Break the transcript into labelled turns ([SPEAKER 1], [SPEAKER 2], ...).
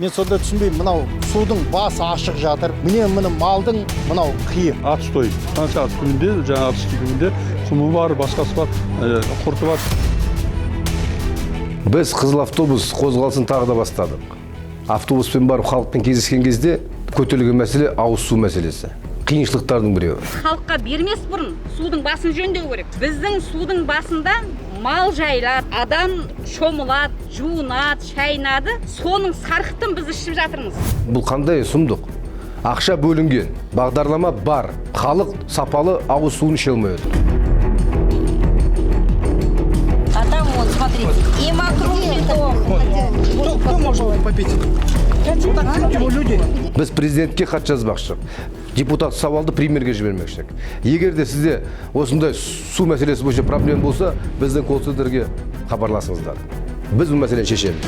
[SPEAKER 1] Мен сонда түсінбеймін, мынау судың басы ашық жатыр. Міне малдың мынау қиы.
[SPEAKER 2] Атстой. Қанша түбінде, жаңа атстой түбінде құмы бар, басқасы бар, құрты бар.
[SPEAKER 3] Біз қызыл автобус қозғалысын тағы да бастадық. Автобуспен барып халықпен кездескен кезде көтерілген мәселе ауыз су мәселесі. Қиыншылықтардың біреуі.
[SPEAKER 4] Халыққа бермес бұрын судың басын жөндеу керек. Біздің судың басында мал жайлады, адам шомылады, жуынады, шайнады. Соның сарқытын біз ішіп жатырмыз.
[SPEAKER 3] Бұл қандай сұмдық? Ақша бөлінген, бағдарлама бар, халық сапалы ауыз суын іше алмай отыр.
[SPEAKER 5] А там вот, смотрите, и вокруг бетон.
[SPEAKER 1] Кто может попить? Люди.
[SPEAKER 3] Біз президентке хат жазбақшы. Депутат сауалды премьерге жібермекші. Егер де сізде осындай су мәселесі бойынша проблема болса, біздің колл-центрге хабарласыңыздар. Біз бұл мәселені шешеміз.